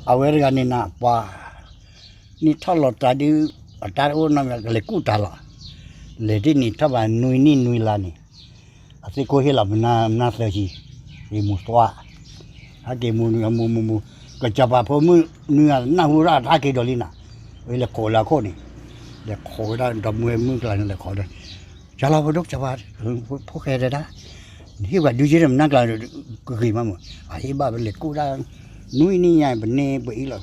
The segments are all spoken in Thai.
เอาไว้กันนี่นะป่านี่ถ้าเราตาดีตาโอ้นั่นก็เลยกู้ตาละเลยที่นี่ถ้าว่านุยนี่นุยลานี่อาศัยก็เฮลับนาเสียชีมีมุสวาฮักเกมูมูก็จะว่าพอมือเนื้อหน้าหูราทักเกดอลินะเวลาโคลาโคนี่เดี๋ยวโคได้ดำมือกันนั่นแหละขอได้จะเราพอดกจะว่าพวกแกได้นะที่ว่าดูจีนนั่งกันก็คือมาหมดไอ้บ้าเป็นเล็กกู้ได้นุ้ยนี่ไงเป็นเน่ไปอีกแล้ว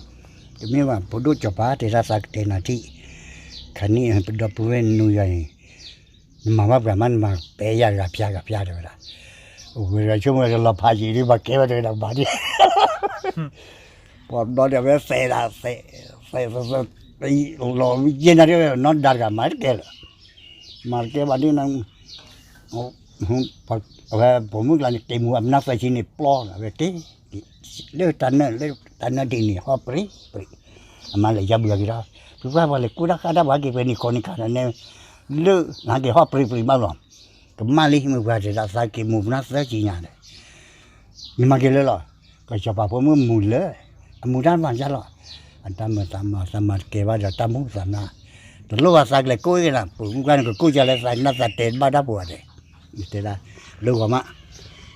จะไม่ว่าพอดูจะป้าแต่ละสักเทนาทีคันนี้เป็นดับเบิลนุ้ยไงมาว่าประมาณมาเปียกับพิยาเดี๋ยวละโอ้เวลาช่วงเวลาเราพาจีนี่มาเก็บไว้ในดับบาดีพอตอนเดี๋ยวเสียเราเย็นอะไรนอนดักกันมาเก็บบัดนี้นั่งพอว่าผมมึงกันเต็มหัวนักใส่ชิ้นนี่ปลอกอะเว้ยเลือดตันนั่นดีนี่ฮอปรีมาเลยจับเลยกี่รอบคือว่าเลยกูรักกันได้บ้างกี่เป็นอีกคนอีกคนเนี่ยเลือดนั่นกี่ฮอปรีบ้างหรอก็มาเลยมึงว่าจะรักษากี่มุมนักใส่ชิ้นเนี่ยนี่มากี่เลยหรอก็จะพาผมมึงมุดเลยมุดด้านบ้านจ้าหรออันตามมาเก็บว่าจะตามมุ้งสามนาแต่ลูกว่าสักเลยกู้กันนะผมกันก็กู้จะเลยสักนักสัตว์เต็มบ้านได้ปวดเลยอีเตล่าลูกว่ามา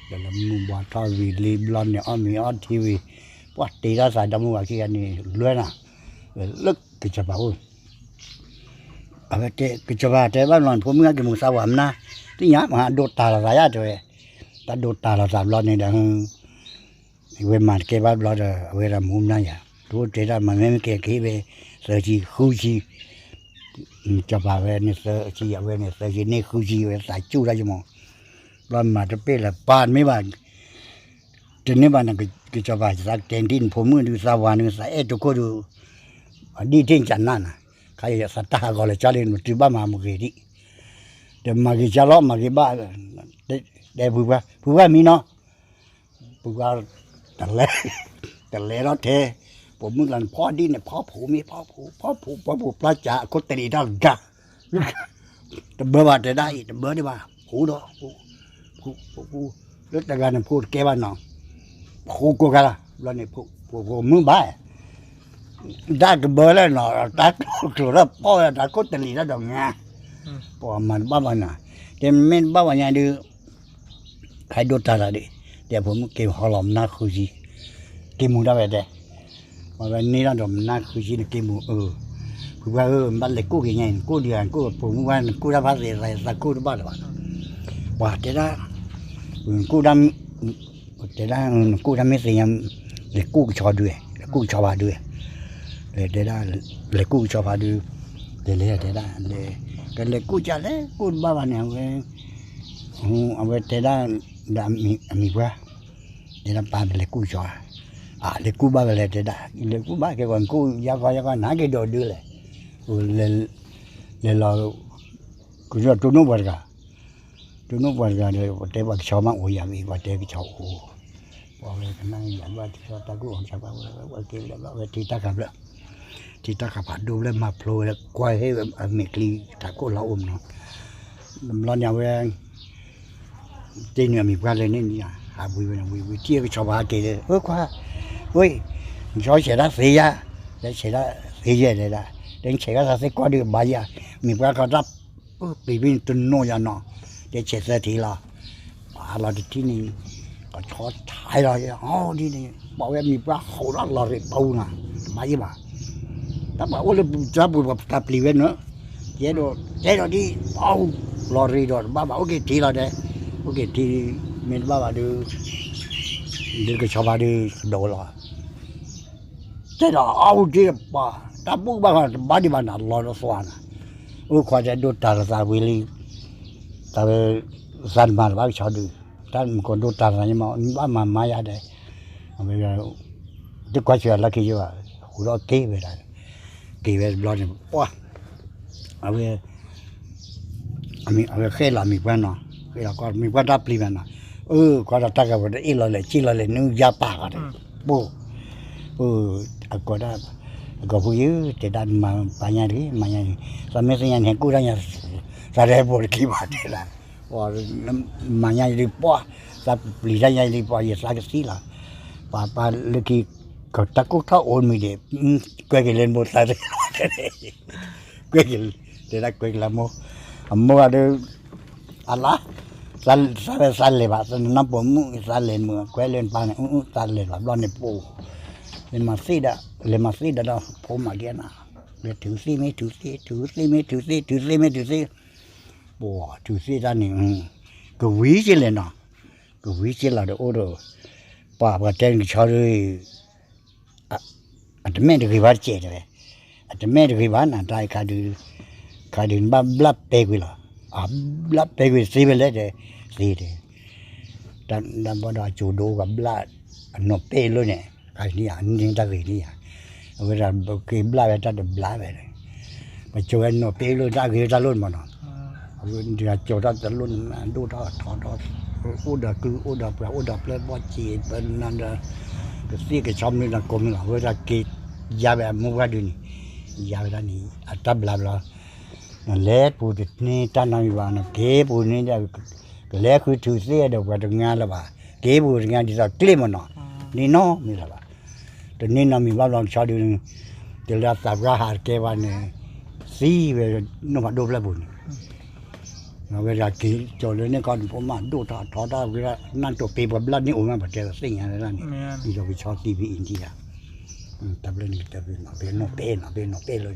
เดี๋ยวเรามุมบอลทอวีลีบลอนเนี่ยมีออนทีวีปวดตีแล้วใส่ดำมือขี้อันนี้เลื่อนอ่ะลึกกิจบ้าเอาไปเตะกิจบ้าแต่บ้านนอนผมเมื่อกี้มึงสาวนะที่ยามหาโดดตาละยาด้วยแต่โดดตาละสามร้อยนี่เดี๋ยวเวมาเก็บบ้านเราเดี๋ยวเวลามุมนั่นอย่าดูเตะได้มันไม่เกี่ยขี้ไปเสือจีคู่จีจะบ้าเวนี่เสือจีเวนี่เสือจีนี่คู่จีเวใส่จู้ได้ยังมั้งบ้านมาจะเป็นละบ้านไม่บ้านทีนี้บ้านนั่นก็จะบ้าสักเต็นดินผมมือดูสาวานึงใส่ทุกคนดูดีทิ้งจันนั่นนะใครสัตตาก็เลยจะเล่นที่บ้านมามุกดีเดี๋ยวมากี่จะล้อมากี่บ้านเดี๋ยวผู้ว่ามีเนาะผู้ว่าแต่เละแล้วเทผมมึงกันพ่อดินเนี่ยพ่อผูมีพ่อผูปลาจ่าคนตีด้านกะแต่เบอร์ว่าจะได้แต่เบอร์ได้ว่าผูเนาะผูแล้วแต่การพูดแกว่าน้องผูกูกันละแล้วเนี่ยผูมึงบ้าได้ก็เบอร์แล้วเนาะได้ก็รับพ่อได้คนตีด้านดงงาพอมันบ้าวันน่ะแต่ไม่บ้าวันยังดูใครดูตาดิเดี๋ยวผมเก็บหอมนักคุยเก็บมูได้ไปเด้วันนี้เราดมนักคุยเก็บมูคือว่าบ้านเล็กกู้กี่ไงกู้เดือนกู้ผมว่ากู้ได้ภาษีอะไรสักกู้ได้บ้างหรือเปล่าว่าจะได้กู้ดำจะได้กู้ดำไม่เสียเลยกู้ชอด้วยกู้ชอบาด้วยเลยได้เลยกู้ชอบาด้วยเลยได้เลยก็เลยกู้จะเลยกู้บ้านเนี่ยเอาไว้จะได้ดำมีว่าจะได้ปานเลยกู้ชอเลยกู้บ้านเลยจะได้เลยกู้บ้านแค่ก่อนกู้ยาก็หนาแค่โดดด้วยเลยเลยเรากู้จะตุ้นบวชกันเลยวันเด็กวันชาวมาโอยามีวันเด็กชาวโอพอเลยนั่งยันว่าที่ตะกู้ของชาวบ้านว่าเกี่ยวกับว่าที่ตะขับแล้วที่ตะขับผ่านดูแล้วมาโผล่แล้วควายให้เมกลีตะกู้เราเนาะร้อนยาวแรงที่เนี่ยมีการเลยนี่หาวิธีก็ชาวบ้านเกี่ยวกว่าเฮ้ยชอบเสียดายเสียได้เสียดายเสียเลยละเด็กเสียก็เสียกว่าเดือบายมีการก็รับปีบินตุนโนยานาเดี๋ยวเช็ดเสร็จทีละเราที่นี่ก็ชดท้ายเราที่นี่บอกว่ามีปลาเขาเราเราเรียบปูนะมายี่บ้าแต่บอกว่าเราจะบุบตับลีเวนเนอะเจ้าที่เอาเราเรียดบ้าโอเคทีเราเด้โอเคทีเมนบ้าดูก็ชอบดูโดนละเจ้าเอาที่บ้าแต่พวกบ้าดีบ้านเราสวรรค์ขวาจะดูตาลาวิลีแต่สันมาบ้าชาวดูท่านคนดูตาเนี่ยมาไม่ยาได้ไม่ใช่ที่กว่าเชื่อลักกี้ว่าหัวเราเก็บไปได้เก็บไปบล็อกเนี่ยป้าเอาไปแค่ละมีบ้านเนาะแค่ละก็มีบ้านรับรีบ้านเนาะก็จะตั้งกันว่าอีหล่อเลยจีหล่อเลยนึกยาปากอะไรปุ๊ก็ได้ก็พูดอยู่แต่ด้านมาปัญญาดีมาอย่างสมัยสิ่งอย่างเห็นกูได้ยังสาระบริกีบาดเลยว่ามาอย่างดีป้าสับลีได้ยังดีป้าอย่าสักสิละป้าเลือก ก็ตะกุท่าโอนมีเด็กกวยกิเลนหมดเลยกวยกิเลเดี๋ยวกวยกิเลนโมโมอะไรอะไรสันเลยบ้าสันน้ำผมสันเลยมือกวยเล่นปานสันเลยแบบร้อนในปูเลยมาซีดาเราผมมาเดียนะเลยถือซีไม่ถือซีบัวถือซีด้านนี้ก็วิ่งเลยนะก็วิ่งเลยเดี๋ยวโอ้โหป้าก็เต้นชอบเลยอันนี้ไม่ได้คิดว่าเจ๋งเลยอันนี้ไม่ได้คิดว่าน่าได้ขาดูบ้าบลับเปกุยละบลับเปกุยซีไปเลยเด้ซีเด้ดันพอได้จูดูกับบลับนกเปลุเนี่ยใครเนี่ยอันนี้ตะกี้เนี่ยเวลาคือบลับไปตัดบลับไปเลยมาจูนกเปลุตะกี้ตะลุนมันเนาะเดี๋ยวจูตะลุนดูทอดอุดเปล่าบ่จีเป็นนั่นเด้อก็ซีก็ชอบนี่นะกลมนะเวลากียาแบบมุกดูนี่ยาแบบนี้อัตบลาบลานั่นแหละพูดนี่ตานมีวานะเก็บพูดนี่เดี๋ยวก็แล้วคือถือเสียเดี๋ยวก็ถึงงานแล้วว่าเก็บพูดงานที่จะคลิปมันเนาะนี่เนาะมีแล้วว่าแต่นี่นะมีบ้านลองชาดูนี่เดี๋ยวสับราหาเก็บวันนี้ซีเวนุ่มดูแลบุญเวลากินจอเลยเนี่ยก่อนผมมาดูทอดเวลานั่นตัวปีบบลัดนี่โอ้มาประเดี๋ยวสิ่งอะไรนั่นนี่เราไปชอบทีวีอินเดียแต่เรื่องนี้แต่เป็นเป็นนกเป้เลยเนาะเป็นเลย